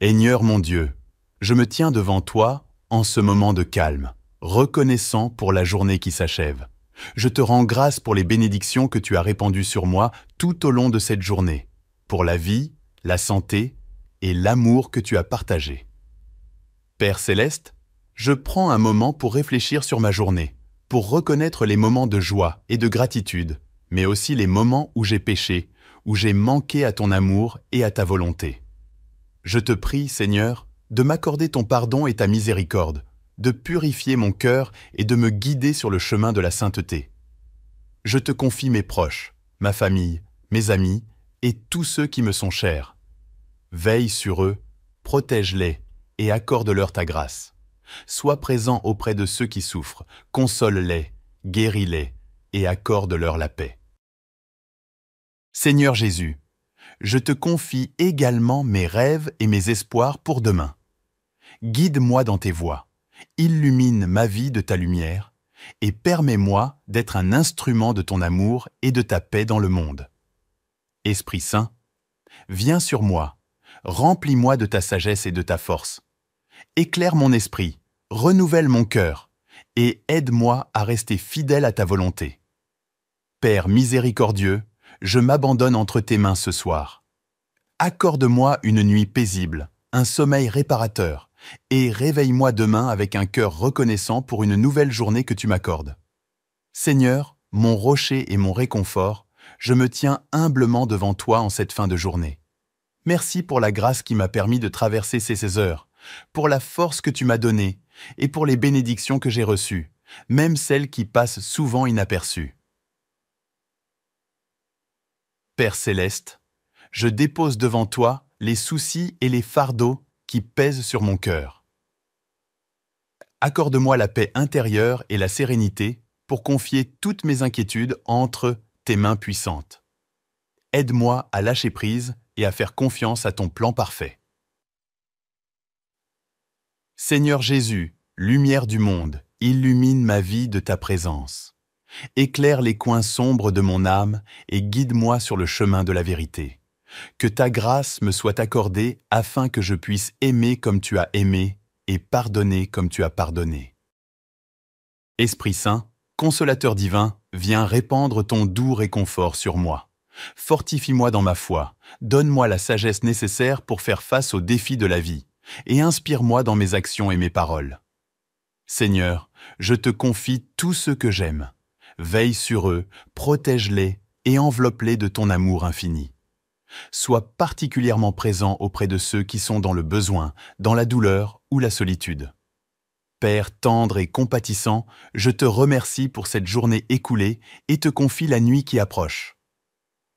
Seigneur mon Dieu, je me tiens devant toi en ce moment de calme, reconnaissant pour la journée qui s'achève. Je te rends grâce pour les bénédictions que tu as répandues sur moi tout au long de cette journée, pour la vie, la santé et l'amour que tu as partagé. Père Céleste, je prends un moment pour réfléchir sur ma journée, pour reconnaître les moments de joie et de gratitude, mais aussi les moments où j'ai péché, où j'ai manqué à ton amour et à ta volonté. Je te prie, Seigneur, de m'accorder ton pardon et ta miséricorde, de purifier mon cœur et de me guider sur le chemin de la sainteté. Je te confie mes proches, ma famille, mes amis et tous ceux qui me sont chers. Veille sur eux, protège-les et accorde-leur ta grâce. Sois présent auprès de ceux qui souffrent, console-les, guéris-les et accorde-leur la paix. Seigneur Jésus, je te confie également mes rêves et mes espoirs pour demain. Guide-moi dans tes voies, illumine ma vie de ta lumière et permets-moi d'être un instrument de ton amour et de ta paix dans le monde. Esprit Saint, viens sur moi, remplis-moi de ta sagesse et de ta force. Éclaire mon esprit, renouvelle mon cœur et aide-moi à rester fidèle à ta volonté. Père miséricordieux, je m'abandonne entre tes mains ce soir. Accorde-moi une nuit paisible, un sommeil réparateur, et réveille-moi demain avec un cœur reconnaissant pour une nouvelle journée que tu m'accordes. Seigneur, mon rocher et mon réconfort, je me tiens humblement devant toi en cette fin de journée. Merci pour la grâce qui m'a permis de traverser ces heures, pour la force que tu m'as donnée et pour les bénédictions que j'ai reçues, même celles qui passent souvent inaperçues. Père Céleste, je dépose devant toi les soucis et les fardeaux qui pèsent sur mon cœur. Accorde-moi la paix intérieure et la sérénité pour confier toutes mes inquiétudes entre tes mains puissantes. Aide-moi à lâcher prise et à faire confiance à ton plan parfait. Seigneur Jésus, lumière du monde, illumine ma vie de ta présence. Éclaire les coins sombres de mon âme et guide-moi sur le chemin de la vérité. Que ta grâce me soit accordée afin que je puisse aimer comme tu as aimé et pardonner comme tu as pardonné. Esprit Saint, consolateur divin, viens répandre ton doux réconfort sur moi. Fortifie-moi dans ma foi, donne-moi la sagesse nécessaire pour faire face aux défis de la vie et inspire-moi dans mes actions et mes paroles. Seigneur, je te confie tous ceux que j'aime. Veille sur eux, protège-les et enveloppe-les de ton amour infini. Sois particulièrement présent auprès de ceux qui sont dans le besoin, dans la douleur ou la solitude. Père tendre et compatissant, je te remercie pour cette journée écoulée et te confie la nuit qui approche.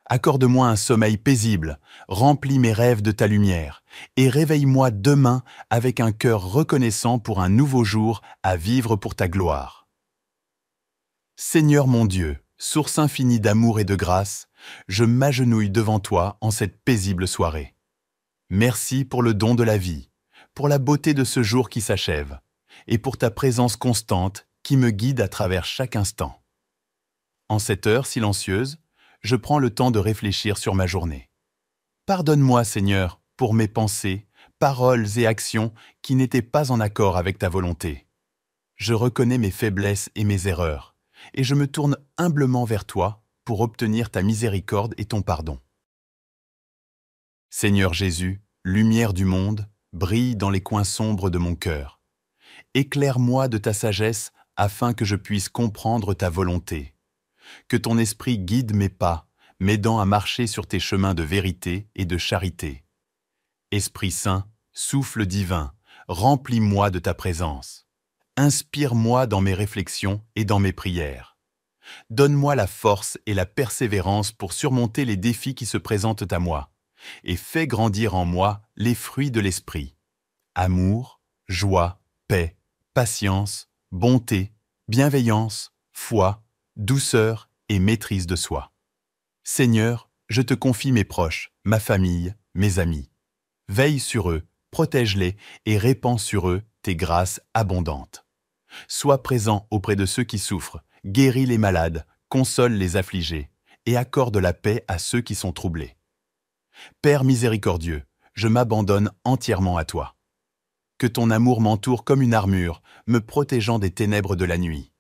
Accorde-moi un sommeil paisible, remplis mes rêves de ta lumière et réveille-moi demain avec un cœur reconnaissant pour un nouveau jour à vivre pour ta gloire. Seigneur mon Dieu, source infinie d'amour et de grâce, je m'agenouille devant toi en cette paisible soirée. Merci pour le don de la vie, pour la beauté de ce jour qui s'achève, et pour ta présence constante qui me guide à travers chaque instant. En cette heure silencieuse, je prends le temps de réfléchir sur ma journée. Pardonne-moi, Seigneur, pour mes pensées, paroles et actions qui n'étaient pas en accord avec ta volonté. Je reconnais mes faiblesses et mes erreurs, et je me tourne humblement vers toi pour obtenir ta miséricorde et ton pardon. Seigneur Jésus, lumière du monde, brille dans les coins sombres de mon cœur. Éclaire-moi de ta sagesse afin que je puisse comprendre ta volonté. Que ton esprit guide mes pas, m'aidant à marcher sur tes chemins de vérité et de charité. Esprit Saint, souffle divin, remplis-moi de ta présence. Inspire-moi dans mes réflexions et dans mes prières. Donne-moi la force et la persévérance pour surmonter les défis qui se présentent à moi, et fais grandir en moi les fruits de l'esprit. Amour, joie, paix, patience, bonté, bienveillance, foi, douceur et maîtrise de soi. Seigneur, je te confie mes proches, ma famille, mes amis. Veille sur eux, protège-les et répands sur eux tes grâces abondantes. Sois présent auprès de ceux qui souffrent, guéris les malades, console les affligés et accorde la paix à ceux qui sont troublés. Père miséricordieux, je m'abandonne entièrement à toi. Que ton amour m'entoure comme une armure, me protégeant des ténèbres de la nuit.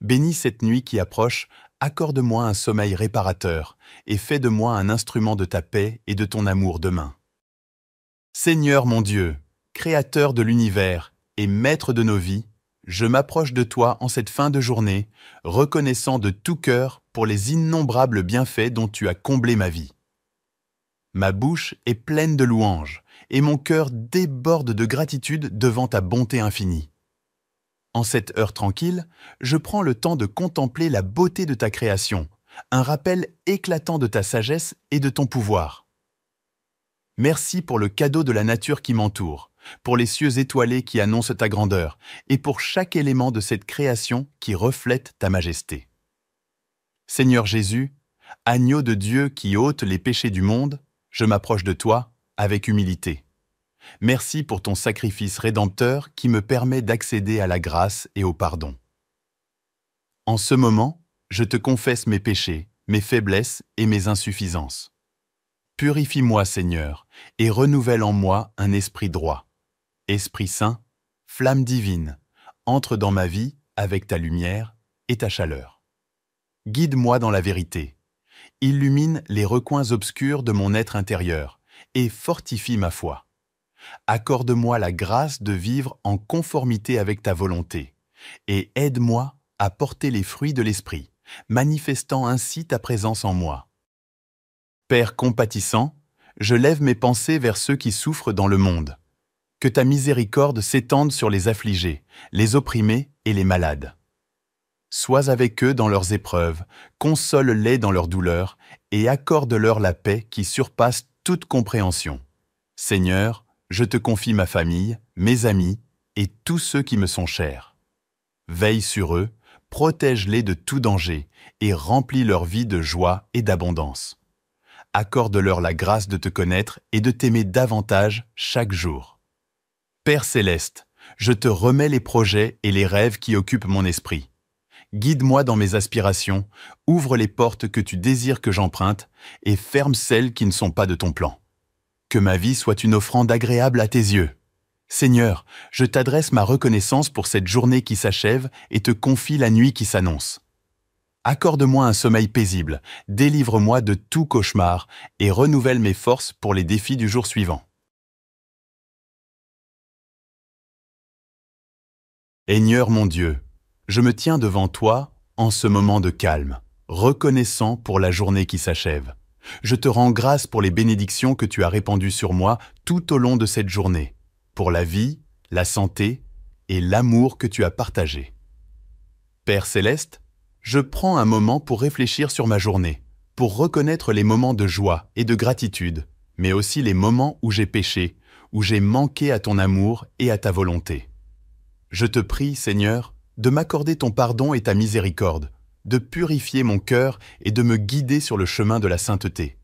Bénis cette nuit qui approche, accorde-moi un sommeil réparateur et fais de moi un instrument de ta paix et de ton amour demain. Seigneur mon Dieu, Créateur de l'univers et Maître de nos vies, je m'approche de toi en cette fin de journée, reconnaissant de tout cœur pour les innombrables bienfaits dont tu as comblé ma vie. Ma bouche est pleine de louanges et mon cœur déborde de gratitude devant ta bonté infinie. En cette heure tranquille, je prends le temps de contempler la beauté de ta création, un rappel éclatant de ta sagesse et de ton pouvoir. Merci pour le cadeau de la nature qui m'entoure, pour les cieux étoilés qui annoncent ta grandeur, et pour chaque élément de cette création qui reflète ta majesté. Seigneur Jésus, agneau de Dieu qui ôte les péchés du monde, je m'approche de toi avec humilité. Merci pour ton sacrifice rédempteur qui me permet d'accéder à la grâce et au pardon. En ce moment, je te confesse mes péchés, mes faiblesses et mes insuffisances. Purifie-moi, Seigneur, et renouvelle en moi un esprit droit. Esprit Saint, flamme divine, entre dans ma vie avec ta lumière et ta chaleur. Guide-moi dans la vérité. Illumine les recoins obscurs de mon être intérieur et fortifie ma foi. Accorde-moi la grâce de vivre en conformité avec ta volonté et aide-moi à porter les fruits de l'esprit, manifestant ainsi ta présence en moi. Père compatissant, je lève mes pensées vers ceux qui souffrent dans le monde. Que ta miséricorde s'étende sur les affligés, les opprimés et les malades. Sois avec eux dans leurs épreuves, console-les dans leurs douleurs et accorde-leur la paix qui surpasse toute compréhension. Seigneur, je te confie ma famille, mes amis et tous ceux qui me sont chers. Veille sur eux, protège-les de tout danger et remplis leur vie de joie et d'abondance. Accorde-leur la grâce de te connaître et de t'aimer davantage chaque jour. Père céleste, je te remets les projets et les rêves qui occupent mon esprit. Guide-moi dans mes aspirations, ouvre les portes que tu désires que j'emprunte et ferme celles qui ne sont pas de ton plan. Que ma vie soit une offrande agréable à tes yeux. Seigneur, je t'adresse ma reconnaissance pour cette journée qui s'achève et te confie la nuit qui s'annonce. Accorde-moi un sommeil paisible, délivre-moi de tout cauchemar et renouvelle mes forces pour les défis du jour suivant. Seigneur mon Dieu, je me tiens devant toi en ce moment de calme, reconnaissant pour la journée qui s'achève. Je te rends grâce pour les bénédictions que tu as répandues sur moi tout au long de cette journée, pour la vie, la santé et l'amour que tu as partagé. Père céleste, je prends un moment pour réfléchir sur ma journée, pour reconnaître les moments de joie et de gratitude, mais aussi les moments où j'ai péché, où j'ai manqué à ton amour et à ta volonté. Je te prie, Seigneur, de m'accorder ton pardon et ta miséricorde, de purifier mon cœur et de me guider sur le chemin de la sainteté.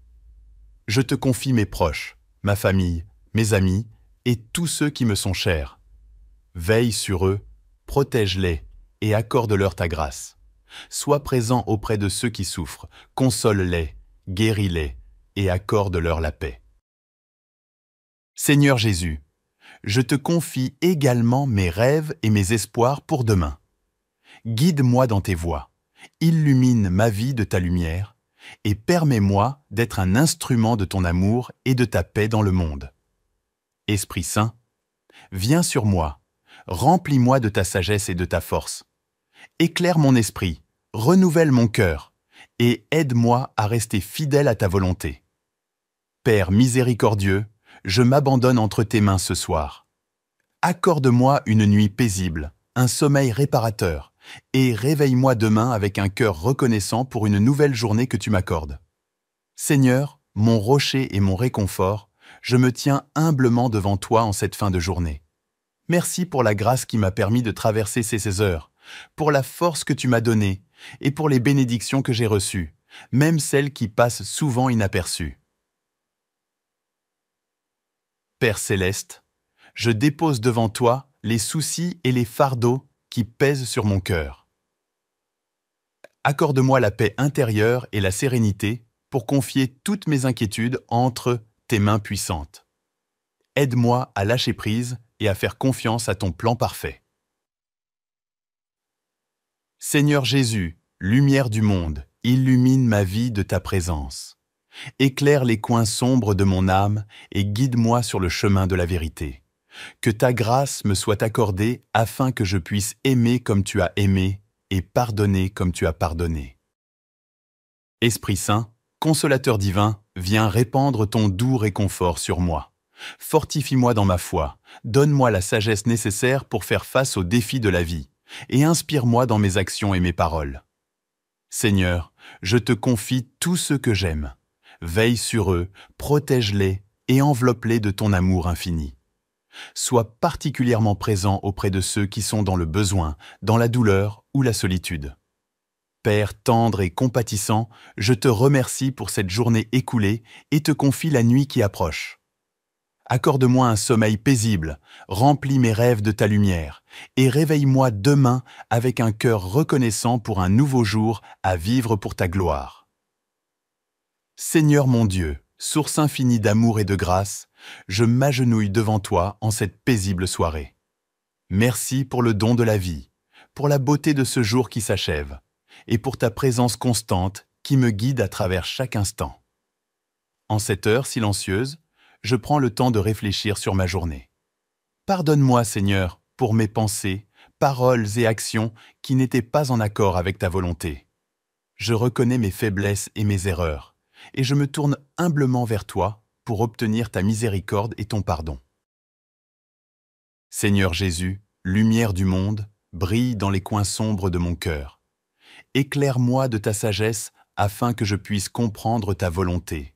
Je te confie mes proches, ma famille, mes amis et tous ceux qui me sont chers. Veille sur eux, protège-les et accorde-leur ta grâce. Sois présent auprès de ceux qui souffrent, console-les, guéris-les et accorde-leur la paix. Seigneur Jésus, je te confie également mes rêves et mes espoirs pour demain. Guide-moi dans tes voies. Illumine ma vie de ta lumière et permets-moi d'être un instrument de ton amour et de ta paix dans le monde. Esprit Saint, viens sur moi, remplis-moi de ta sagesse et de ta force. Éclaire mon esprit, renouvelle mon cœur et aide-moi à rester fidèle à ta volonté. Père miséricordieux, je m'abandonne entre tes mains ce soir. Accorde-moi une nuit paisible, un sommeil réparateur, et réveille-moi demain avec un cœur reconnaissant pour une nouvelle journée que tu m'accordes. Seigneur, mon rocher et mon réconfort, je me tiens humblement devant toi en cette fin de journée. Merci pour la grâce qui m'a permis de traverser ces heures, pour la force que tu m'as donnée et pour les bénédictions que j'ai reçues, même celles qui passent souvent inaperçues. Père céleste, je dépose devant toi les soucis et les fardeaux qui pèsent sur mon cœur. Accorde-moi la paix intérieure et la sérénité pour confier toutes mes inquiétudes entre tes mains puissantes. Aide-moi à lâcher prise et à faire confiance à ton plan parfait. Seigneur Jésus, lumière du monde, illumine ma vie de ta présence. Éclaire les coins sombres de mon âme et guide-moi sur le chemin de la vérité. Que ta grâce me soit accordée afin que je puisse aimer comme tu as aimé et pardonner comme tu as pardonné. Esprit Saint, consolateur divin, viens répandre ton doux réconfort sur moi. Fortifie-moi dans ma foi, donne-moi la sagesse nécessaire pour faire face aux défis de la vie, et inspire-moi dans mes actions et mes paroles. Seigneur, je te confie tous ceux que j'aime. Veille sur eux, protège-les et enveloppe-les de ton amour infini. Sois particulièrement présent auprès de ceux qui sont dans le besoin, dans la douleur ou la solitude. Père tendre et compatissant, je te remercie pour cette journée écoulée et te confie la nuit qui approche. Accorde-moi un sommeil paisible, remplis mes rêves de ta lumière, et réveille-moi demain avec un cœur reconnaissant pour un nouveau jour à vivre pour ta gloire. Seigneur mon Dieu, source infinie d'amour et de grâce, je m'agenouille devant toi en cette paisible soirée. Merci pour le don de la vie, pour la beauté de ce jour qui s'achève, et pour ta présence constante qui me guide à travers chaque instant. En cette heure silencieuse, je prends le temps de réfléchir sur ma journée. Pardonne-moi, Seigneur, pour mes pensées, paroles et actions qui n'étaient pas en accord avec ta volonté. Je reconnais mes faiblesses et mes erreurs, et je me tourne humblement vers toi pour obtenir ta miséricorde et ton pardon. Seigneur Jésus, lumière du monde, brille dans les coins sombres de mon cœur. Éclaire-moi de ta sagesse afin que je puisse comprendre ta volonté.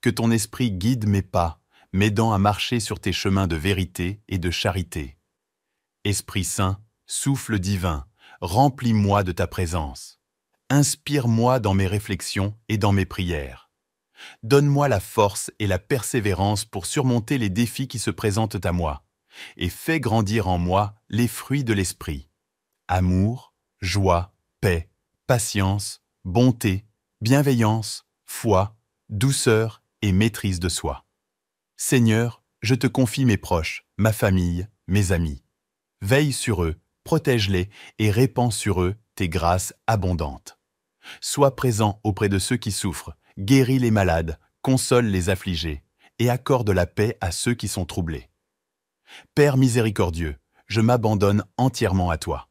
Que ton esprit guide mes pas, m'aidant à marcher sur tes chemins de vérité et de charité. Esprit Saint, souffle divin, remplis-moi de ta présence. Inspire-moi dans mes réflexions et dans mes prières. Donne-moi la force et la persévérance pour surmonter les défis qui se présentent à moi, et fais grandir en moi les fruits de l'esprit. Amour, joie, paix, patience, bonté, bienveillance, foi, douceur et maîtrise de soi. Seigneur, je te confie mes proches, ma famille, mes amis. Veille sur eux, protège-les et répands sur eux tes grâces abondantes. Sois présent auprès de ceux qui souffrent, guéris les malades, console les affligés et accorde la paix à ceux qui sont troublés. Père miséricordieux, je m'abandonne entièrement à toi.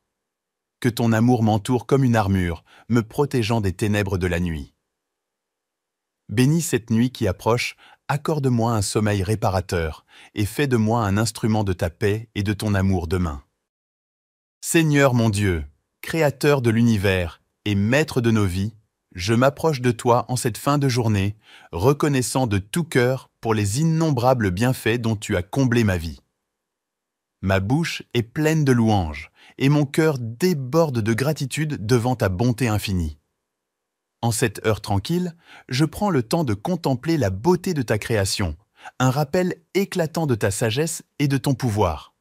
Que ton amour m'entoure comme une armure, me protégeant des ténèbres de la nuit. Bénis cette nuit qui approche, accorde-moi un sommeil réparateur et fais de moi un instrument de ta paix et de ton amour demain. Seigneur mon Dieu, Créateur de l'univers et Maître de nos vies, je m'approche de toi en cette fin de journée, reconnaissant de tout cœur pour les innombrables bienfaits dont tu as comblé ma vie. Ma bouche est pleine de louanges et mon cœur déborde de gratitude devant ta bonté infinie. En cette heure tranquille, je prends le temps de contempler la beauté de ta création, un rappel éclatant de ta sagesse et de ton pouvoir.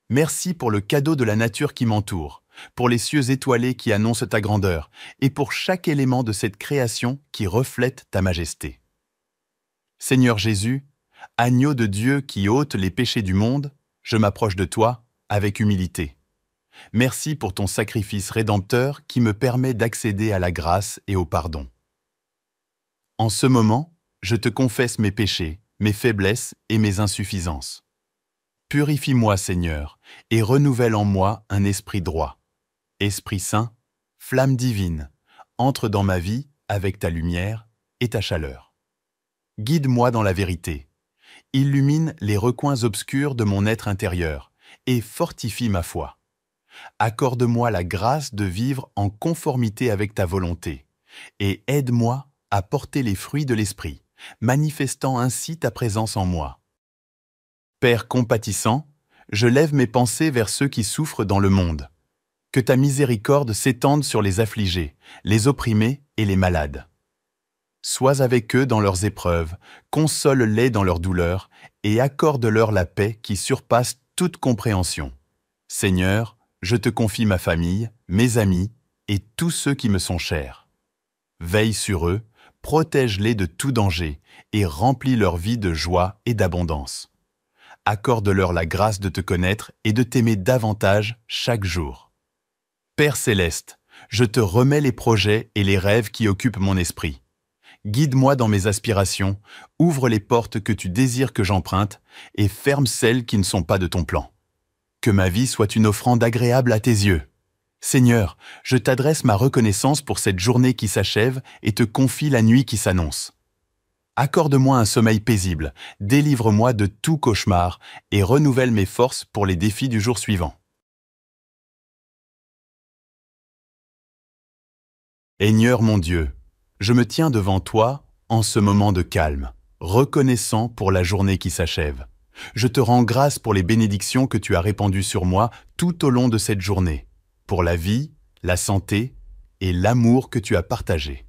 Merci pour le cadeau de la nature qui m'entoure, pour les cieux étoilés qui annoncent ta grandeur, et pour chaque élément de cette création qui reflète ta majesté. Seigneur Jésus, agneau de Dieu qui ôte les péchés du monde, je m'approche de toi avec humilité. Merci pour ton sacrifice rédempteur qui me permet d'accéder à la grâce et au pardon. En ce moment, je te confesse mes péchés, mes faiblesses et mes insuffisances. Purifie-moi, Seigneur, et renouvelle en moi un esprit droit. Esprit Saint, flamme divine, entre dans ma vie avec ta lumière et ta chaleur. Guide-moi dans la vérité. Illumine les recoins obscurs de mon être intérieur et fortifie ma foi. Accorde-moi la grâce de vivre en conformité avec ta volonté et aide-moi à porter les fruits de l'esprit, manifestant ainsi ta présence en moi. Père compatissant, je lève mes pensées vers ceux qui souffrent dans le monde. Que ta miséricorde s'étende sur les affligés, les opprimés et les malades. Sois avec eux dans leurs épreuves, console-les dans leurs douleurs et accorde-leur la paix qui surpasse toute compréhension. Seigneur, je te confie ma famille, mes amis et tous ceux qui me sont chers. Veille sur eux, protège-les de tout danger et remplis leur vie de joie et d'abondance. Accorde-leur la grâce de te connaître et de t'aimer davantage chaque jour. Père céleste, je te remets les projets et les rêves qui occupent mon esprit. Guide-moi dans mes aspirations, ouvre les portes que tu désires que j'emprunte et ferme celles qui ne sont pas de ton plan. Que ma vie soit une offrande agréable à tes yeux. Seigneur, je t'adresse ma reconnaissance pour cette journée qui s'achève et te confie la nuit qui s'annonce. Accorde-moi un sommeil paisible, délivre-moi de tout cauchemar et renouvelle mes forces pour les défis du jour suivant. Seigneur mon Dieu, je me tiens devant toi en ce moment de calme, reconnaissant pour la journée qui s'achève. Je te rends grâce pour les bénédictions que tu as répandues sur moi tout au long de cette journée, pour la vie, la santé et l'amour que tu as partagé.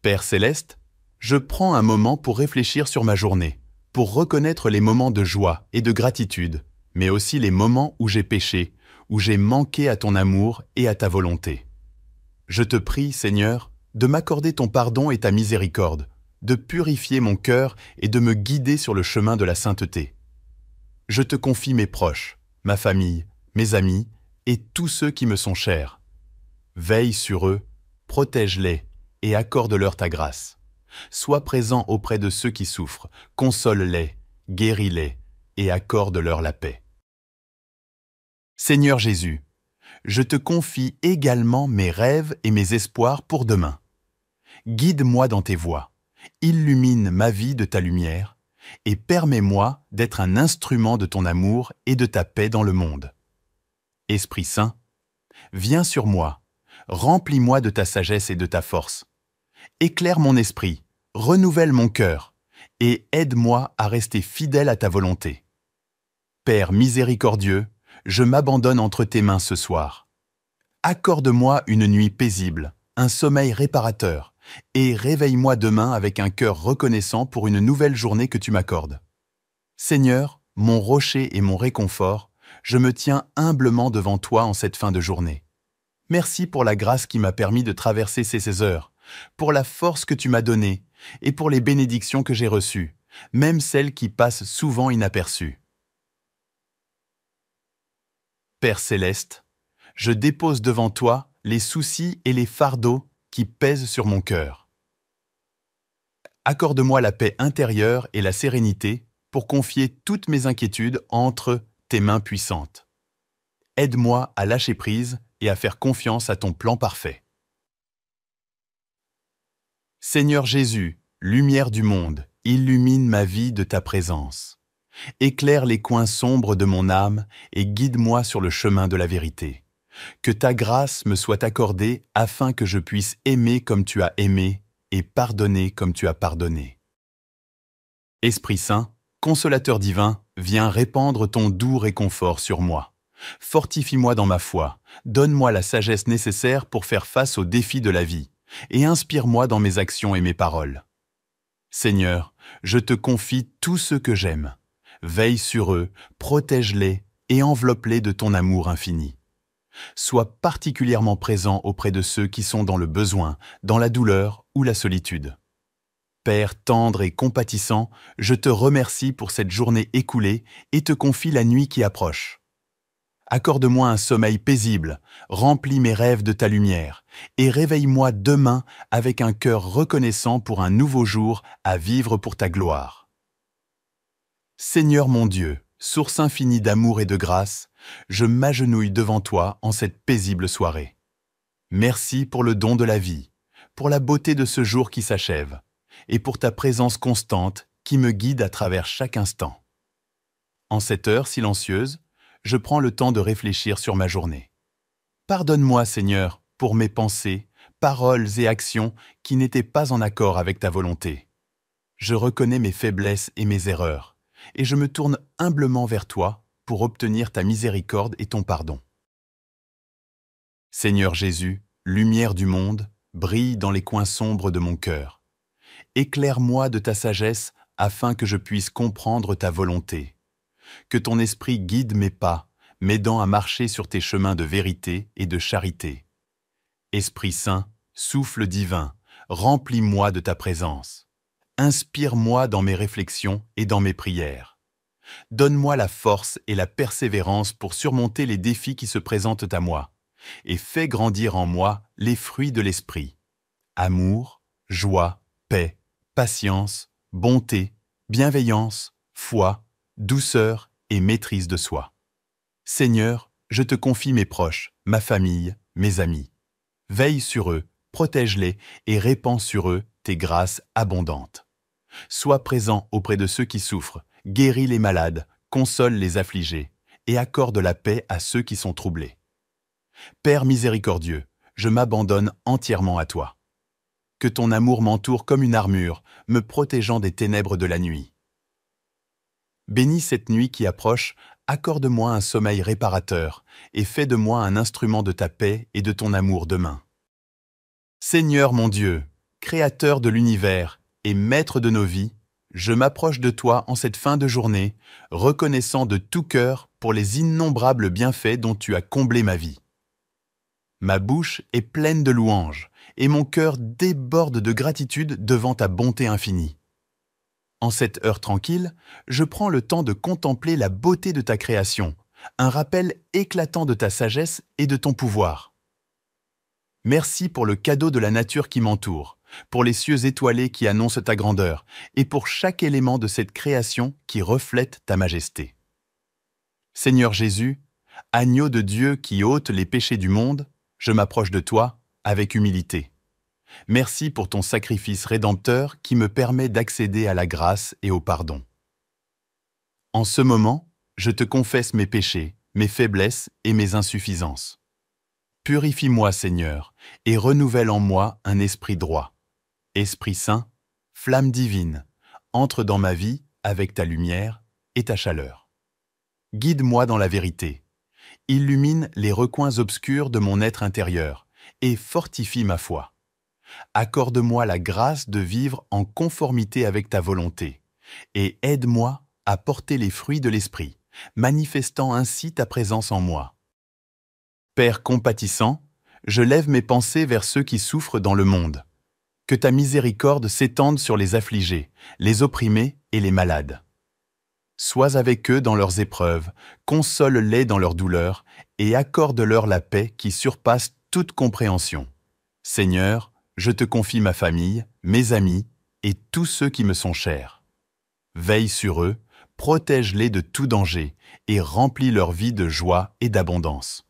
Père céleste, je prends un moment pour réfléchir sur ma journée, pour reconnaître les moments de joie et de gratitude, mais aussi les moments où j'ai péché, où j'ai manqué à ton amour et à ta volonté. Je te prie, Seigneur, de m'accorder ton pardon et ta miséricorde, de purifier mon cœur et de me guider sur le chemin de la sainteté. Je te confie mes proches, ma famille, mes amis et tous ceux qui me sont chers. Veille sur eux, protège-les et accorde-leur ta grâce. Sois présent auprès de ceux qui souffrent, console-les, guéris-les et accorde-leur la paix. Seigneur Jésus, je te confie également mes rêves et mes espoirs pour demain. Guide-moi dans tes voies, illumine ma vie de ta lumière et permets-moi d'être un instrument de ton amour et de ta paix dans le monde. Esprit Saint, viens sur moi, remplis-moi de ta sagesse et de ta force. Éclaire mon esprit, renouvelle mon cœur et aide-moi à rester fidèle à ta volonté. Père miséricordieux, je m'abandonne entre tes mains ce soir. Accorde-moi une nuit paisible, un sommeil réparateur, et réveille-moi demain avec un cœur reconnaissant pour une nouvelle journée que tu m'accordes. Seigneur, mon rocher et mon réconfort, je me tiens humblement devant toi en cette fin de journée. Merci pour la grâce qui m'a permis de traverser ces heures, pour la force que tu m'as donnée et pour les bénédictions que j'ai reçues, même celles qui passent souvent inaperçues. Père céleste, je dépose devant toi les soucis et les fardeaux qui pèsent sur mon cœur. Accorde-moi la paix intérieure et la sérénité pour confier toutes mes inquiétudes entre tes mains puissantes. Aide-moi à lâcher prise et à faire confiance à ton plan parfait. Seigneur Jésus, lumière du monde, illumine ma vie de ta présence. Éclaire les coins sombres de mon âme et guide-moi sur le chemin de la vérité. Que ta grâce me soit accordée afin que je puisse aimer comme tu as aimé et pardonner comme tu as pardonné. Esprit Saint, consolateur divin, viens répandre ton doux réconfort sur moi. Fortifie-moi dans ma foi, donne-moi la sagesse nécessaire pour faire face aux défis de la vie et inspire-moi dans mes actions et mes paroles. Seigneur, je te confie tous ceux que j'aime. Veille sur eux, protège-les et enveloppe-les de ton amour infini. Sois particulièrement présent auprès de ceux qui sont dans le besoin, dans la douleur ou la solitude. Père tendre et compatissant, je te remercie pour cette journée écoulée et te confie la nuit qui approche. Accorde-moi un sommeil paisible, remplis mes rêves de ta lumière et réveille-moi demain avec un cœur reconnaissant pour un nouveau jour à vivre pour ta gloire. Seigneur mon Dieu, source infinie d'amour et de grâce, je m'agenouille devant toi en cette paisible soirée. Merci pour le don de la vie, pour la beauté de ce jour qui s'achève, et pour ta présence constante qui me guide à travers chaque instant. En cette heure silencieuse, je prends le temps de réfléchir sur ma journée. Pardonne-moi, Seigneur, pour mes pensées, paroles et actions qui n'étaient pas en accord avec ta volonté. Je reconnais mes faiblesses et mes erreurs, et je me tourne humblement vers toi pour obtenir ta miséricorde et ton pardon. Seigneur Jésus, lumière du monde, brille dans les coins sombres de mon cœur. Éclaire-moi de ta sagesse afin que je puisse comprendre ta volonté. Que ton esprit guide mes pas, m'aidant à marcher sur tes chemins de vérité et de charité. Esprit Saint, souffle divin, remplis-moi de ta présence. Inspire-moi dans mes réflexions et dans mes prières. Donne-moi la force et la persévérance pour surmonter les défis qui se présentent à moi, et fais grandir en moi les fruits de l'esprit. Amour, joie, paix, patience, bonté, bienveillance, foi, douceur et maîtrise de soi. Seigneur, je te confie mes proches, ma famille, mes amis. Veille sur eux, protège-les et répands sur eux tes grâces abondantes. Sois présent auprès de ceux qui souffrent, guéris les malades, console les affligés et accorde la paix à ceux qui sont troublés. Père miséricordieux, je m'abandonne entièrement à toi. Que ton amour m'entoure comme une armure, me protégeant des ténèbres de la nuit. Bénis cette nuit qui approche, accorde-moi un sommeil réparateur et fais de moi un instrument de ta paix et de ton amour demain. Seigneur mon Dieu, Créateur de l'univers et Maître de nos vies, je m'approche de toi en cette fin de journée, reconnaissant de tout cœur pour les innombrables bienfaits dont tu as comblé ma vie. Ma bouche est pleine de louanges et mon cœur déborde de gratitude devant ta bonté infinie. En cette heure tranquille, je prends le temps de contempler la beauté de ta création, un rappel éclatant de ta sagesse et de ton pouvoir. Merci pour le cadeau de la nature qui m'entoure, pour les cieux étoilés qui annoncent ta grandeur, et pour chaque élément de cette création qui reflète ta majesté. Seigneur Jésus, agneau de Dieu qui ôte les péchés du monde, je m'approche de toi avec humilité. Merci pour ton sacrifice rédempteur qui me permet d'accéder à la grâce et au pardon. En ce moment, je te confesse mes péchés, mes faiblesses et mes insuffisances. Purifie-moi, Seigneur, et renouvelle en moi un esprit droit. Esprit Saint, flamme divine, entre dans ma vie avec ta lumière et ta chaleur. Guide-moi dans la vérité. Illumine les recoins obscurs de mon être intérieur et fortifie ma foi. Accorde-moi la grâce de vivre en conformité avec ta volonté et aide-moi à porter les fruits de l'esprit, manifestant ainsi ta présence en moi. Père compatissant, je lève mes pensées vers ceux qui souffrent dans le monde. Que ta miséricorde s'étende sur les affligés, les opprimés et les malades. Sois avec eux dans leurs épreuves, console-les dans leurs douleurs et accorde-leur la paix qui surpasse toute compréhension. Seigneur, je te confie ma famille, mes amis et tous ceux qui me sont chers. Veille sur eux, protège-les de tout danger et remplis leur vie de joie et d'abondance.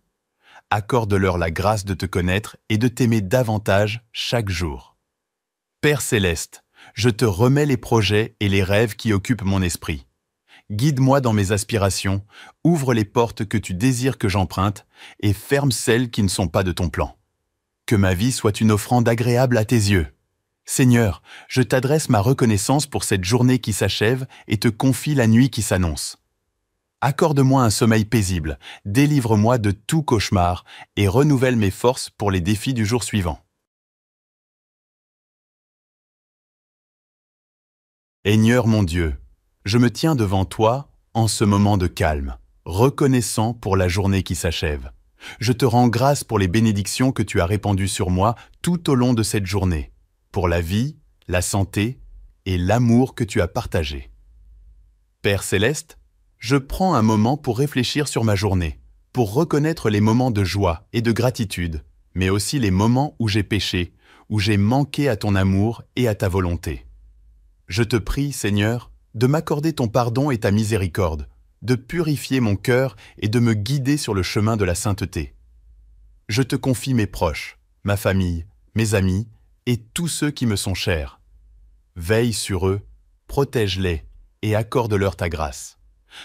Accorde-leur la grâce de te connaître et de t'aimer davantage chaque jour. Père céleste, je te remets les projets et les rêves qui occupent mon esprit. Guide-moi dans mes aspirations, ouvre les portes que tu désires que j'emprunte et ferme celles qui ne sont pas de ton plan. Que ma vie soit une offrande agréable à tes yeux. Seigneur, je t'adresse ma reconnaissance pour cette journée qui s'achève et te confie la nuit qui s'annonce. Accorde-moi un sommeil paisible, délivre-moi de tout cauchemar et renouvelle mes forces pour les défis du jour suivant. Seigneur mon Dieu, je me tiens devant toi en ce moment de calme, reconnaissant pour la journée qui s'achève. Je te rends grâce pour les bénédictions que tu as répandues sur moi tout au long de cette journée, pour la vie, la santé et l'amour que tu as partagé. Père céleste, je prends un moment pour réfléchir sur ma journée, pour reconnaître les moments de joie et de gratitude, mais aussi les moments où j'ai péché, où j'ai manqué à ton amour et à ta volonté. Je te prie, Seigneur, de m'accorder ton pardon et ta miséricorde, de purifier mon cœur et de me guider sur le chemin de la sainteté. Je te confie mes proches, ma famille, mes amis et tous ceux qui me sont chers. Veille sur eux, protège-les et accorde-leur ta grâce.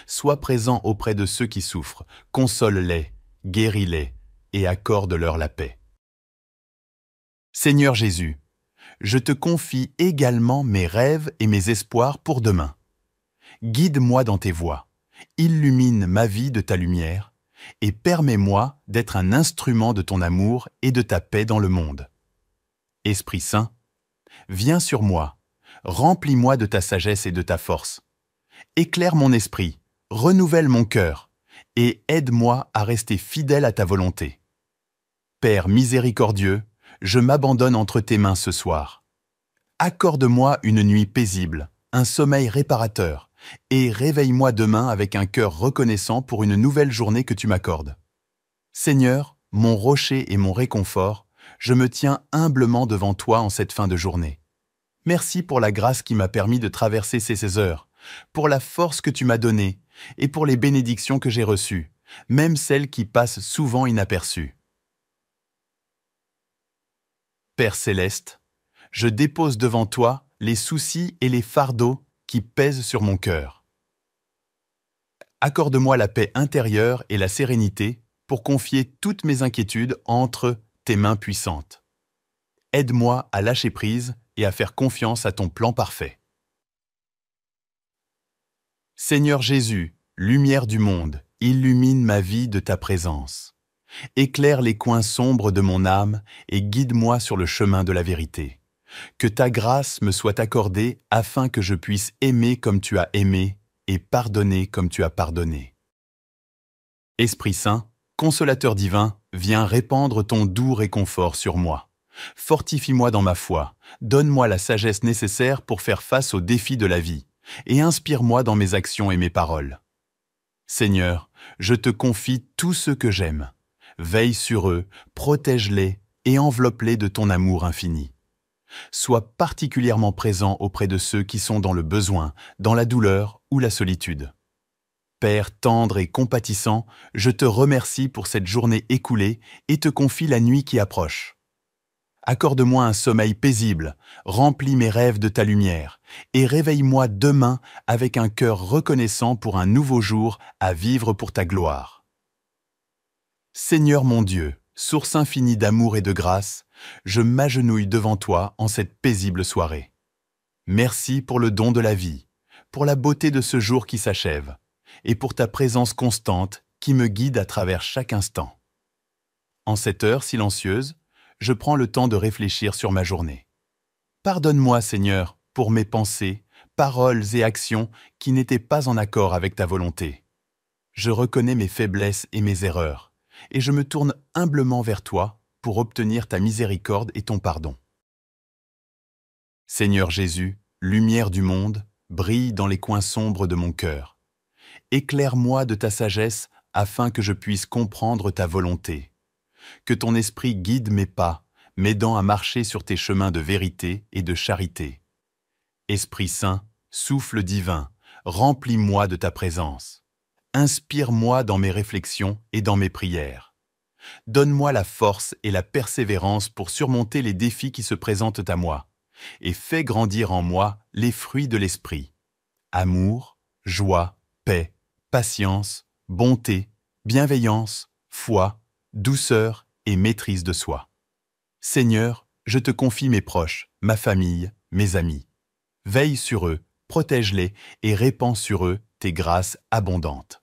Sois présent auprès de ceux qui souffrent, console-les, guéris-les et accorde-leur la paix. Seigneur Jésus, je te confie également mes rêves et mes espoirs pour demain. Guide-moi dans tes voies. Illumine ma vie de ta lumière et permets-moi d'être un instrument de ton amour et de ta paix dans le monde. Esprit Saint, viens sur moi, remplis-moi de ta sagesse et de ta force. Éclaire mon esprit, renouvelle mon cœur et aide-moi à rester fidèle à ta volonté. Père miséricordieux, je m'abandonne entre tes mains ce soir. Accorde-moi une nuit paisible, un sommeil réparateur, et réveille-moi demain avec un cœur reconnaissant pour une nouvelle journée que tu m'accordes. Seigneur, mon rocher et mon réconfort, je me tiens humblement devant toi en cette fin de journée. Merci pour la grâce qui m'a permis de traverser ces heures, pour la force que tu m'as donnée et pour les bénédictions que j'ai reçues, même celles qui passent souvent inaperçues. Père céleste, je dépose devant toi les soucis et les fardeaux qui pèsent sur mon cœur. Accorde-moi la paix intérieure et la sérénité pour confier toutes mes inquiétudes entre tes mains puissantes. Aide-moi à lâcher prise et à faire confiance à ton plan parfait. Seigneur Jésus, lumière du monde, illumine ma vie de ta présence. Éclaire les coins sombres de mon âme et guide-moi sur le chemin de la vérité. Que ta grâce me soit accordée afin que je puisse aimer comme tu as aimé et pardonner comme tu as pardonné. Esprit Saint, consolateur divin, viens répandre ton doux réconfort sur moi. Fortifie-moi dans ma foi, donne-moi la sagesse nécessaire pour faire face aux défis de la vie, et inspire-moi dans mes actions et mes paroles. Seigneur, je te confie tous ceux que j'aime. Veille sur eux, protège-les et enveloppe-les de ton amour infini. Sois particulièrement présent auprès de ceux qui sont dans le besoin, dans la douleur ou la solitude. Père tendre et compatissant, je te remercie pour cette journée écoulée et te confie la nuit qui approche. Accorde-moi un sommeil paisible, remplis mes rêves de ta lumière, et réveille-moi demain avec un cœur reconnaissant pour un nouveau jour à vivre pour ta gloire. Seigneur mon Dieu, source infinie d'amour et de grâce, je m'agenouille devant toi en cette paisible soirée. Merci pour le don de la vie, pour la beauté de ce jour qui s'achève, et pour ta présence constante qui me guide à travers chaque instant. En cette heure silencieuse, je prends le temps de réfléchir sur ma journée. Pardonne-moi, Seigneur, pour mes pensées, paroles et actions qui n'étaient pas en accord avec ta volonté. Je reconnais mes faiblesses et mes erreurs, et je me tourne humblement vers toi pour obtenir ta miséricorde et ton pardon. Seigneur Jésus, lumière du monde, brille dans les coins sombres de mon cœur. Éclaire-moi de ta sagesse afin que je puisse comprendre ta volonté. Que ton esprit guide mes pas, m'aidant à marcher sur tes chemins de vérité et de charité. Esprit Saint, souffle divin, remplis-moi de ta présence. Inspire-moi dans mes réflexions et dans mes prières. Donne-moi la force et la persévérance pour surmonter les défis qui se présentent à moi, et fais grandir en moi les fruits de l'esprit. Amour, joie, paix, patience, bonté, bienveillance, foi, douceur et maîtrise de soi. Seigneur, je te confie mes proches, ma famille, mes amis. Veille sur eux, protège-les et répands sur eux tes grâces abondantes.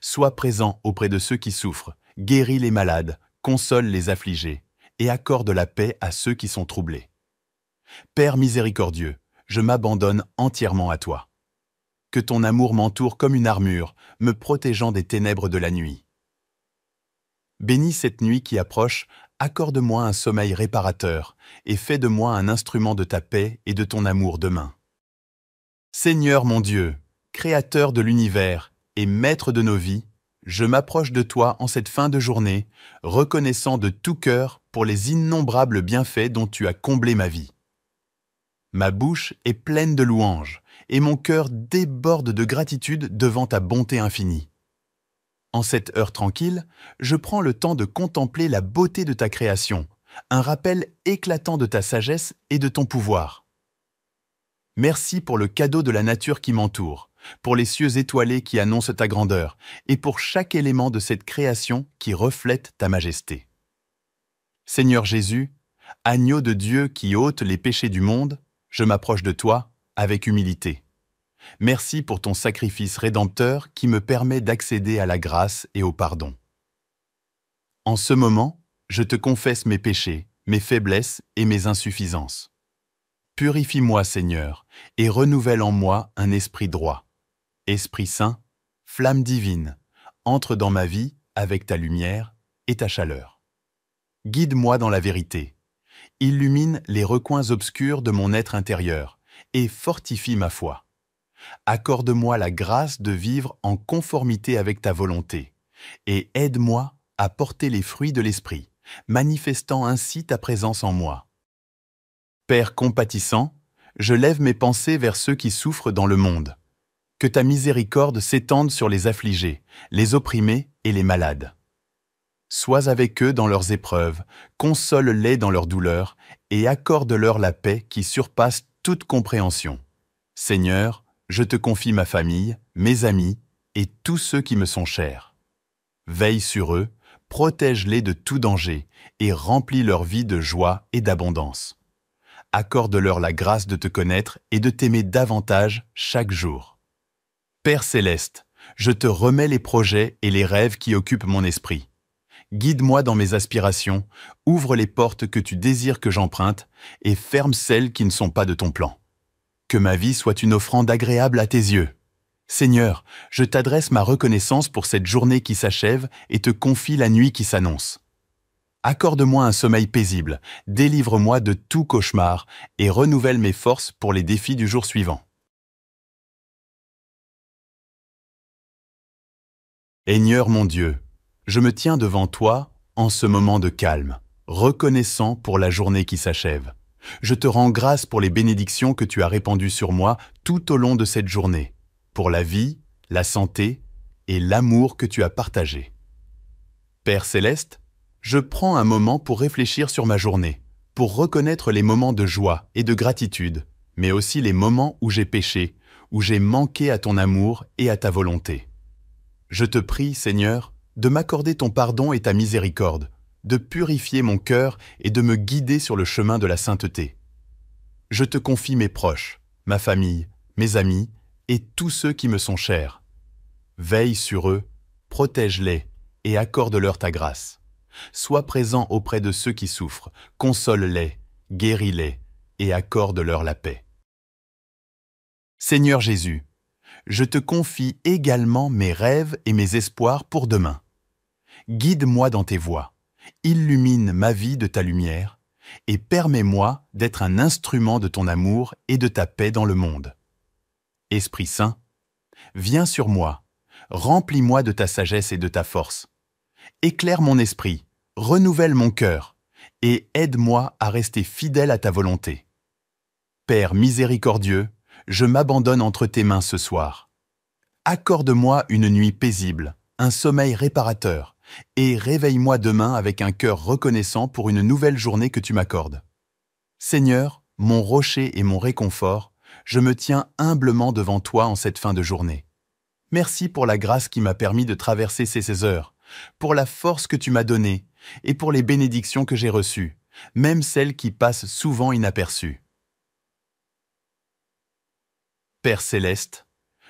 Sois présent auprès de ceux qui souffrent, guéris les malades, console les affligés et accorde la paix à ceux qui sont troublés. Père miséricordieux, je m'abandonne entièrement à toi. Que ton amour m'entoure comme une armure, me protégeant des ténèbres de la nuit. Bénis cette nuit qui approche, accorde-moi un sommeil réparateur et fais de moi un instrument de ta paix et de ton amour demain. Seigneur mon Dieu, Créateur de l'univers et Maître de nos vies, je m'approche de toi en cette fin de journée, reconnaissant de tout cœur pour les innombrables bienfaits dont tu as comblé ma vie. Ma bouche est pleine de louanges et mon cœur déborde de gratitude devant ta bonté infinie. En cette heure tranquille, je prends le temps de contempler la beauté de ta création, un rappel éclatant de ta sagesse et de ton pouvoir. Merci pour le cadeau de la nature qui m'entoure, pour les cieux étoilés qui annoncent ta grandeur, et pour chaque élément de cette création qui reflète ta majesté. Seigneur Jésus, agneau de Dieu qui ôte les péchés du monde, je m'approche de toi avec humilité. Merci pour ton sacrifice rédempteur qui me permet d'accéder à la grâce et au pardon. En ce moment, je te confesse mes péchés, mes faiblesses et mes insuffisances. Purifie-moi, Seigneur, et renouvelle en moi un esprit droit. Esprit Saint, flamme divine, entre dans ma vie avec ta lumière et ta chaleur. Guide-moi dans la vérité. Illumine les recoins obscurs de mon être intérieur et fortifie ma foi. Accorde-moi la grâce de vivre en conformité avec ta volonté et aide-moi à porter les fruits de l'Esprit, manifestant ainsi ta présence en moi. Père compatissant, je lève mes pensées vers ceux qui souffrent dans le monde. Que ta miséricorde s'étende sur les affligés, les opprimés et les malades. Sois avec eux dans leurs épreuves, console-les dans leurs douleurs et accorde-leur la paix qui surpasse toute compréhension. Seigneur, je te confie ma famille, mes amis et tous ceux qui me sont chers. Veille sur eux, protège-les de tout danger et remplis leur vie de joie et d'abondance. Accorde-leur la grâce de te connaître et de t'aimer davantage chaque jour. Père céleste, je te remets les projets et les rêves qui occupent mon esprit. Guide-moi dans mes aspirations, ouvre les portes que tu désires que j'emprunte et ferme celles qui ne sont pas de ton plan. Que ma vie soit une offrande agréable à tes yeux. Seigneur, je t'adresse ma reconnaissance pour cette journée qui s'achève et te confie la nuit qui s'annonce. Accorde-moi un sommeil paisible, délivre-moi de tout cauchemar et renouvelle mes forces pour les défis du jour suivant. Seigneur mon Dieu, je me tiens devant toi en ce moment de calme, reconnaissant pour la journée qui s'achève. Je te rends grâce pour les bénédictions que tu as répandues sur moi tout au long de cette journée, pour la vie, la santé et l'amour que tu as partagé. Père céleste, je prends un moment pour réfléchir sur ma journée, pour reconnaître les moments de joie et de gratitude, mais aussi les moments où j'ai péché, où j'ai manqué à ton amour et à ta volonté. Je te prie, Seigneur, de m'accorder ton pardon et ta miséricorde, de purifier mon cœur et de me guider sur le chemin de la sainteté. Je te confie mes proches, ma famille, mes amis et tous ceux qui me sont chers. Veille sur eux, protège-les et accorde-leur ta grâce. Sois présent auprès de ceux qui souffrent, console-les, guéris-les et accorde-leur la paix. Seigneur Jésus, je te confie également mes rêves et mes espoirs pour demain. Guide-moi dans tes voies, illumine ma vie de ta lumière et permets-moi d'être un instrument de ton amour et de ta paix dans le monde. Esprit Saint, viens sur moi, remplis-moi de ta sagesse et de ta force. Éclaire mon esprit, renouvelle mon cœur et aide-moi à rester fidèle à ta volonté. Père miséricordieux, je m'abandonne entre tes mains ce soir. Accorde-moi une nuit paisible, un sommeil réparateur et réveille-moi demain avec un cœur reconnaissant pour une nouvelle journée que tu m'accordes. Seigneur, mon rocher et mon réconfort, je me tiens humblement devant toi en cette fin de journée. Merci pour la grâce qui m'a permis de traverser ces heures, pour la force que tu m'as donnée et pour les bénédictions que j'ai reçues, même celles qui passent souvent inaperçues. Père céleste,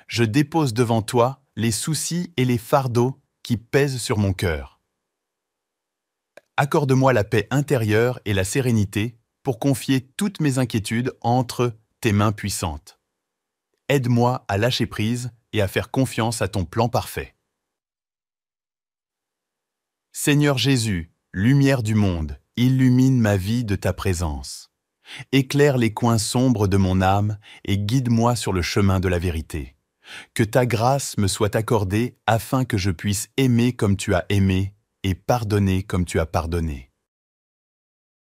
je dépose devant toi les soucis et les fardeaux qui pèsent sur mon cœur. Accorde-moi la paix intérieure et la sérénité pour confier toutes mes inquiétudes entre tes mains puissantes. Aide-moi à lâcher prise et à faire confiance à ton plan parfait. Seigneur Jésus, lumière du monde, illumine ma vie de ta présence. Éclaire les coins sombres de mon âme et guide-moi sur le chemin de la vérité. Que ta grâce me soit accordée afin que je puisse aimer comme tu as aimé et pardonner comme tu as pardonné.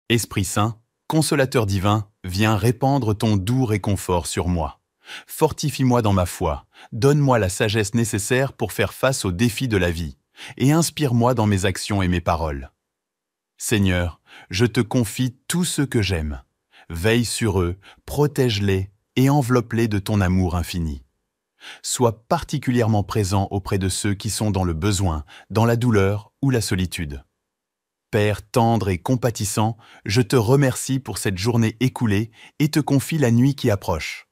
Esprit Saint, consolateur divin, viens répandre ton doux réconfort sur moi. Fortifie-moi dans ma foi, donne-moi la sagesse nécessaire pour faire face aux défis de la vie et inspire-moi dans mes actions et mes paroles. Seigneur, je te confie tous ceux que j'aime. Veille sur eux, protège-les et enveloppe-les de ton amour infini. Sois particulièrement présent auprès de ceux qui sont dans le besoin, dans la douleur ou la solitude. Père tendre et compatissant, je te remercie pour cette journée écoulée et te confie la nuit qui approche.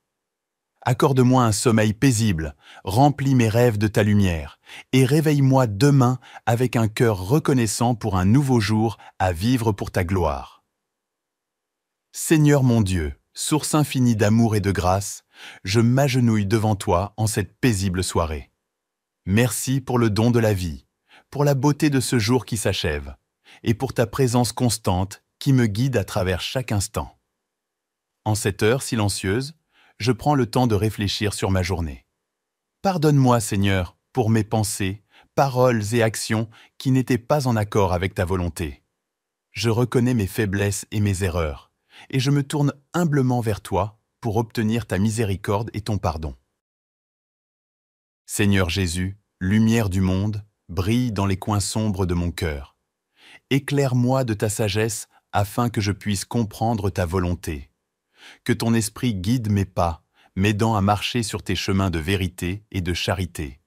Accorde-moi un sommeil paisible, remplis mes rêves de ta lumière et réveille-moi demain avec un cœur reconnaissant pour un nouveau jour à vivre pour ta gloire. Seigneur mon Dieu, source infinie d'amour et de grâce, je m'agenouille devant toi en cette paisible soirée. Merci pour le don de la vie, pour la beauté de ce jour qui s'achève, et pour ta présence constante qui me guide à travers chaque instant. En cette heure silencieuse, je prends le temps de réfléchir sur ma journée. Pardonne-moi, Seigneur, pour mes pensées, paroles et actions qui n'étaient pas en accord avec ta volonté. Je reconnais mes faiblesses et mes erreurs, et je me tourne humblement vers toi pour obtenir ta miséricorde et ton pardon. Seigneur Jésus, lumière du monde, brille dans les coins sombres de mon cœur. Éclaire-moi de ta sagesse afin que je puisse comprendre ta volonté. Que ton esprit guide mes pas, m'aidant à marcher sur tes chemins de vérité et de charité.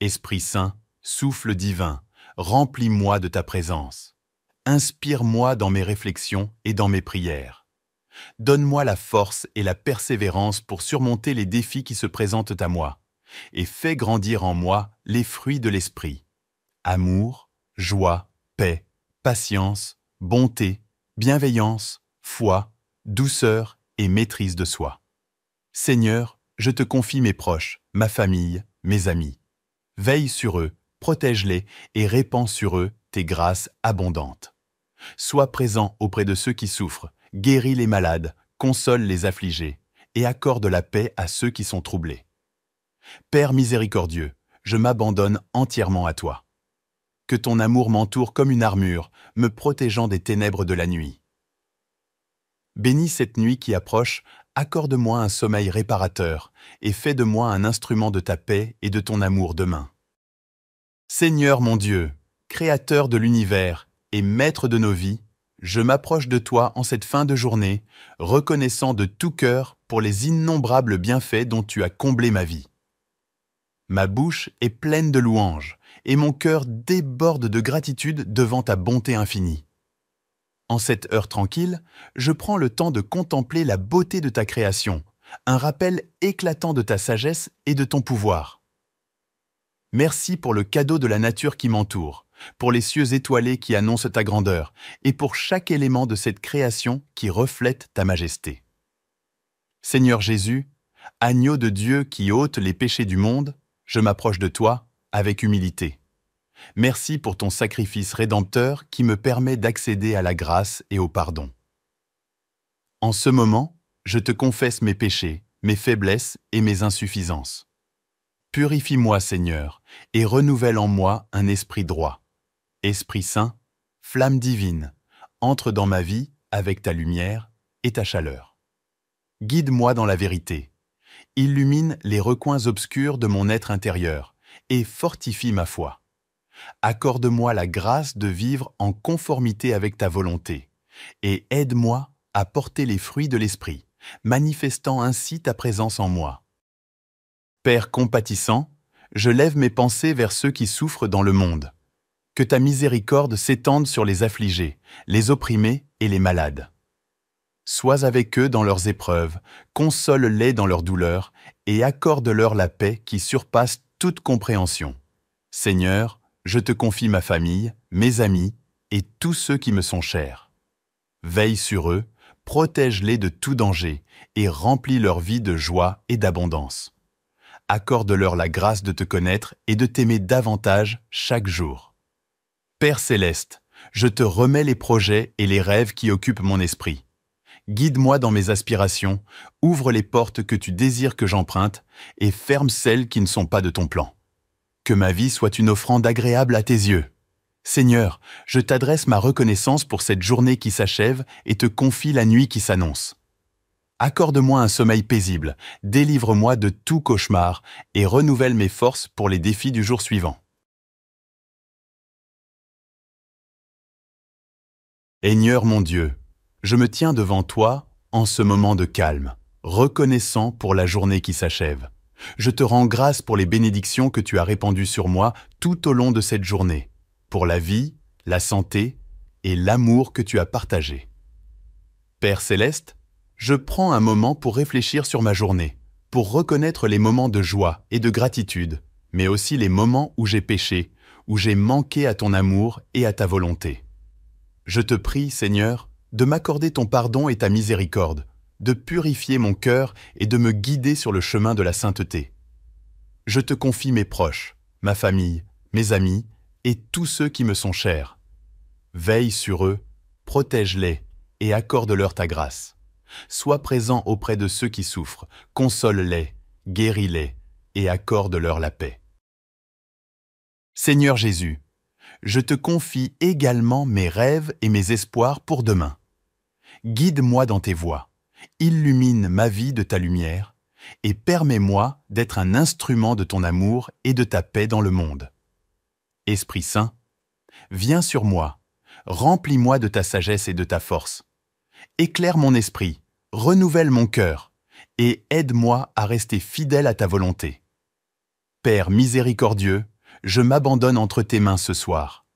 Esprit Saint, souffle divin, remplis-moi de ta présence. Inspire-moi dans mes réflexions et dans mes prières. Donne-moi la force et la persévérance pour surmonter les défis qui se présentent à moi, et fais grandir en moi les fruits de l'esprit. Amour, joie, paix, patience, bonté, bienveillance, foi, douceur et maîtrise de soi. Seigneur, je te confie mes proches, ma famille, mes amis. Veille sur eux, protège-les et répands sur eux tes grâces abondantes. Sois présent auprès de ceux qui souffrent, guéris les malades, console les affligés et accorde la paix à ceux qui sont troublés. Père miséricordieux, je m'abandonne entièrement à toi. Que ton amour m'entoure comme une armure, me protégeant des ténèbres de la nuit. Bénis cette nuit qui approche, accorde-moi un sommeil réparateur et fais de moi un instrument de ta paix et de ton amour demain. Seigneur mon Dieu, Créateur de l'univers et Maître de nos vies, je m'approche de toi en cette fin de journée, reconnaissant de tout cœur pour les innombrables bienfaits dont tu as comblé ma vie. Ma bouche est pleine de louanges et mon cœur déborde de gratitude devant ta bonté infinie. En cette heure tranquille, je prends le temps de contempler la beauté de ta création, un rappel éclatant de ta sagesse et de ton pouvoir. Merci pour le cadeau de la nature qui m'entoure, pour les cieux étoilés qui annoncent ta grandeur, et pour chaque élément de cette création qui reflète ta majesté. Seigneur Jésus, agneau de Dieu qui ôte les péchés du monde, je m'approche de toi avec humilité. Merci pour ton sacrifice rédempteur qui me permet d'accéder à la grâce et au pardon. En ce moment, je te confesse mes péchés, mes faiblesses et mes insuffisances. Purifie-moi, Seigneur, et renouvelle en moi un esprit droit. Esprit Saint, flamme divine, entre dans ma vie avec ta lumière et ta chaleur. Guide-moi dans la vérité. Illumine les recoins obscurs de mon être intérieur et fortifie ma foi. Accorde-moi la grâce de vivre en conformité avec ta volonté et aide-moi à porter les fruits de l'esprit, manifestant ainsi ta présence en moi. Père compatissant, je lève mes pensées vers ceux qui souffrent dans le monde. Que ta miséricorde s'étende sur les affligés, les opprimés et les malades. Sois avec eux dans leurs épreuves, console-les dans leurs douleurs et accorde-leur la paix qui surpasse toute compréhension. Seigneur, je te confie ma famille, mes amis et tous ceux qui me sont chers. Veille sur eux, protège-les de tout danger et remplis leur vie de joie et d'abondance. Accorde-leur la grâce de te connaître et de t'aimer davantage chaque jour. Père céleste, je te remets les projets et les rêves qui occupent mon esprit. Guide-moi dans mes aspirations, ouvre les portes que tu désires que j'emprunte et ferme celles qui ne sont pas de ton plan. Que ma vie soit une offrande agréable à tes yeux. Seigneur, je t'adresse ma reconnaissance pour cette journée qui s'achève et te confie la nuit qui s'annonce. Accorde-moi un sommeil paisible, délivre-moi de tout cauchemar et renouvelle mes forces pour les défis du jour suivant. Seigneur mon Dieu, je me tiens devant toi en ce moment de calme, reconnaissant pour la journée qui s'achève. Je te rends grâce pour les bénédictions que tu as répandues sur moi tout au long de cette journée, pour la vie, la santé et l'amour que tu as partagé. Père céleste, je prends un moment pour réfléchir sur ma journée, pour reconnaître les moments de joie et de gratitude, mais aussi les moments où j'ai péché, où j'ai manqué à ton amour et à ta volonté. Je te prie, Seigneur, de m'accorder ton pardon et ta miséricorde, de purifier mon cœur et de me guider sur le chemin de la sainteté. Je te confie mes proches, ma famille, mes amis et tous ceux qui me sont chers. Veille sur eux, protège-les et accorde-leur ta grâce. Sois présent auprès de ceux qui souffrent, console-les, guéris-les et accorde-leur la paix. Seigneur Jésus, je te confie également mes rêves et mes espoirs pour demain. Guide-moi dans tes voies, illumine ma vie de ta lumière et permets-moi d'être un instrument de ton amour et de ta paix dans le monde. Esprit Saint, viens sur moi, remplis-moi de ta sagesse et de ta force. Éclaire mon esprit, renouvelle mon cœur et aide-moi à rester fidèle à ta volonté. Père miséricordieux, je m'abandonne entre tes mains ce soir.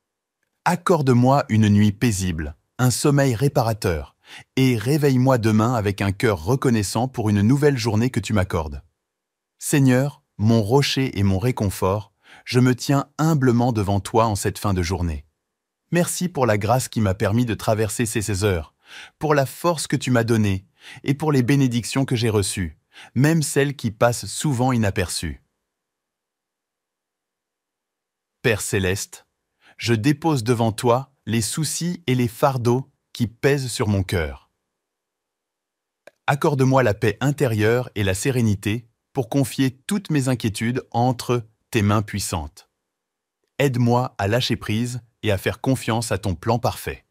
Accorde-moi une nuit paisible, un sommeil réparateur, et réveille-moi demain avec un cœur reconnaissant pour une nouvelle journée que tu m'accordes. Seigneur, mon rocher et mon réconfort, je me tiens humblement devant toi en cette fin de journée. Merci pour la grâce qui m'a permis de traverser ces heures, pour la force que tu m'as donnée et pour les bénédictions que j'ai reçues, même celles qui passent souvent inaperçues. Père céleste, je dépose devant toi les soucis et les fardeaux qui pèsent sur mon cœur. Accorde-moi la paix intérieure et la sérénité pour confier toutes mes inquiétudes entre tes mains puissantes. Aide-moi à lâcher prise et à faire confiance à ton plan parfait.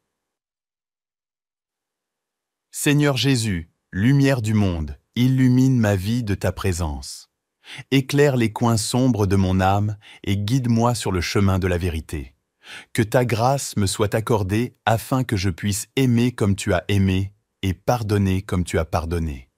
Seigneur Jésus, lumière du monde, illumine ma vie de ta présence. Éclaire les coins sombres de mon âme et guide-moi sur le chemin de la vérité. Que ta grâce me soit accordée afin que je puisse aimer comme tu as aimé et pardonner comme tu as pardonné.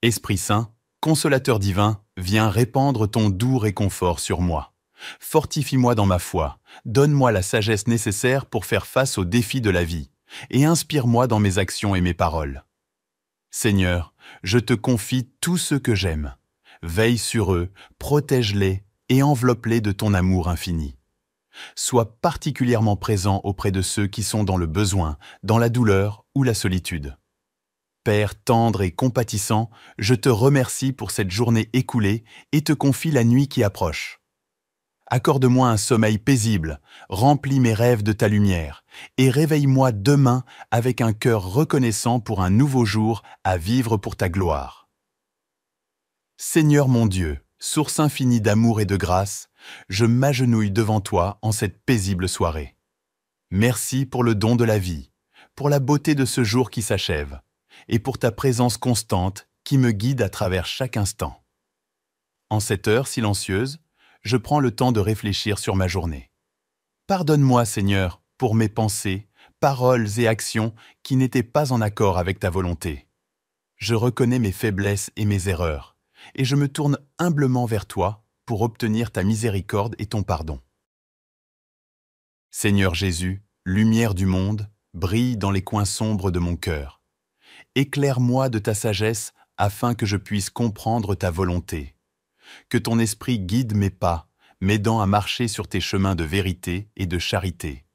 Esprit Saint, consolateur divin, viens répandre ton doux réconfort sur moi. Fortifie-moi dans ma foi, donne-moi la sagesse nécessaire pour faire face aux défis de la vie et inspire-moi dans mes actions et mes paroles. Seigneur, je te confie tous ceux que j'aime. Veille sur eux, protège-les et enveloppe-les de ton amour infini. Sois particulièrement présent auprès de ceux qui sont dans le besoin, dans la douleur ou la solitude. Père tendre et compatissant, je te remercie pour cette journée écoulée et te confie la nuit qui approche. Accorde-moi un sommeil paisible, remplis mes rêves de ta lumière et réveille-moi demain avec un cœur reconnaissant pour un nouveau jour à vivre pour ta gloire. Seigneur mon Dieu, source infinie d'amour et de grâce, je m'agenouille devant toi en cette paisible soirée. Merci pour le don de la vie, pour la beauté de ce jour qui s'achève, et pour ta présence constante qui me guide à travers chaque instant. En cette heure silencieuse, je prends le temps de réfléchir sur ma journée. Pardonne-moi, Seigneur, pour mes pensées, paroles et actions qui n'étaient pas en accord avec ta volonté. Je reconnais mes faiblesses et mes erreurs, et je me tourne humblement vers toi pour obtenir ta miséricorde et ton pardon. Seigneur Jésus, lumière du monde, brille dans les coins sombres de mon cœur. Éclaire-moi de ta sagesse afin que je puisse comprendre ta volonté. Que ton esprit guide mes pas, m'aidant à marcher sur tes chemins de vérité et de charité.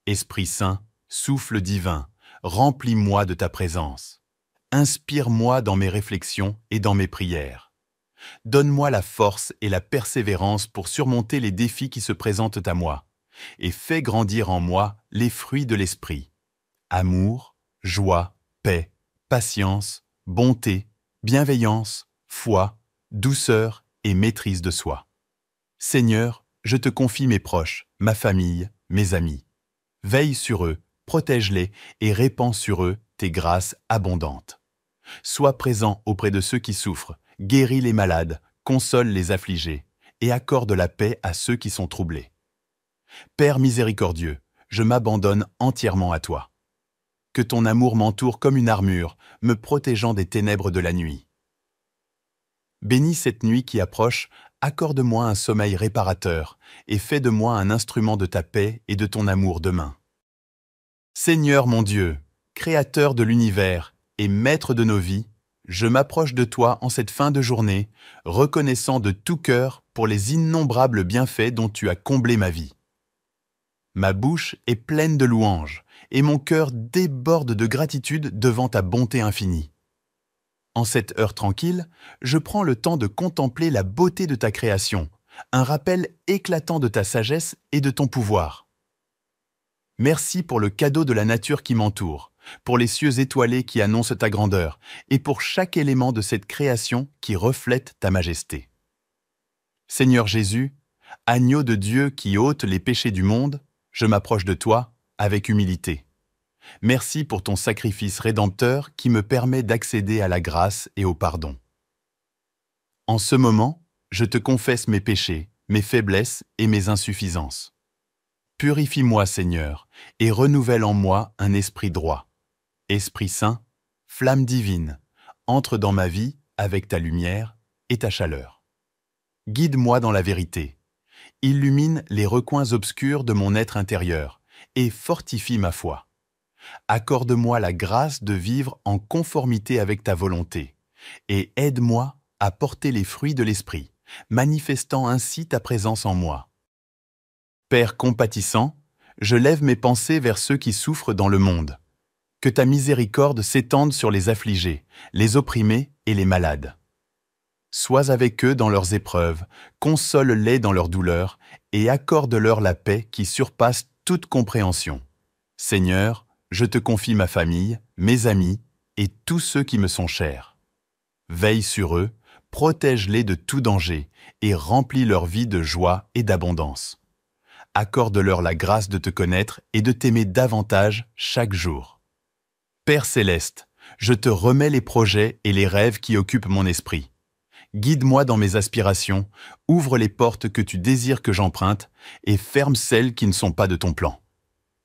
Esprit Saint, souffle divin, remplis-moi de ta présence. Inspire-moi dans mes réflexions et dans mes prières. Donne-moi la force et la persévérance pour surmonter les défis qui se présentent à moi, et fais grandir en moi les fruits de l'esprit. Amour, joie, paix, patience, bonté, bienveillance, foi, douceur et maîtrise de soi. Seigneur, je te confie mes proches, ma famille, mes amis. Veille sur eux, protège-les et répands sur eux tes grâces abondantes. Sois présent auprès de ceux qui souffrent, guéris les malades, console les affligés et accorde la paix à ceux qui sont troublés. Père miséricordieux, je m'abandonne entièrement à toi. Que ton amour m'entoure comme une armure, me protégeant des ténèbres de la nuit. Bénis cette nuit qui approche, accorde-moi un sommeil réparateur et fais de moi un instrument de ta paix et de ton amour demain. Seigneur mon Dieu, Créateur de l'univers et Maître de nos vies, je m'approche de toi en cette fin de journée, reconnaissant de tout cœur pour les innombrables bienfaits dont tu as comblé ma vie. Ma bouche est pleine de louanges et mon cœur déborde de gratitude devant ta bonté infinie. En cette heure tranquille, je prends le temps de contempler la beauté de ta création, un rappel éclatant de ta sagesse et de ton pouvoir. Merci pour le cadeau de la nature qui m'entoure, pour les cieux étoilés qui annoncent ta grandeur, et pour chaque élément de cette création qui reflète ta majesté. Seigneur Jésus, agneau de Dieu qui ôte les péchés du monde, je m'approche de toi avec humilité. Merci pour ton sacrifice rédempteur qui me permet d'accéder à la grâce et au pardon. En ce moment, je te confesse mes péchés, mes faiblesses et mes insuffisances. Purifie-moi, Seigneur, et renouvelle en moi un esprit droit. Esprit Saint, flamme divine, entre dans ma vie avec ta lumière et ta chaleur. Guide-moi dans la vérité. Illumine les recoins obscurs de mon être intérieur et fortifie ma foi. Accorde-moi la grâce de vivre en conformité avec ta volonté et aide-moi à porter les fruits de l'Esprit, manifestant ainsi ta présence en moi. Père compatissant, je lève mes pensées vers ceux qui souffrent dans le monde. Que ta miséricorde s'étende sur les affligés, les opprimés et les malades. Sois avec eux dans leurs épreuves, console-les dans leurs douleurs et accorde-leur la paix qui surpasse toute compréhension. Seigneur, je te confie ma famille, mes amis et tous ceux qui me sont chers. Veille sur eux, protège-les de tout danger et remplis leur vie de joie et d'abondance. Accorde-leur la grâce de te connaître et de t'aimer davantage chaque jour. Père céleste, je te remets les projets et les rêves qui occupent mon esprit. Guide-moi dans mes aspirations, ouvre les portes que tu désires que j'emprunte et ferme celles qui ne sont pas de ton plan.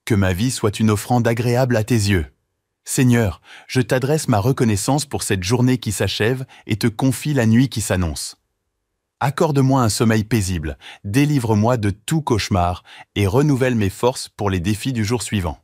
Que ma vie soit une offrande agréable à tes yeux. Seigneur, je t'adresse ma reconnaissance pour cette journée qui s'achève et te confie la nuit qui s'annonce. Accorde-moi un sommeil paisible, délivre-moi de tout cauchemar et renouvelle mes forces pour les défis du jour suivant.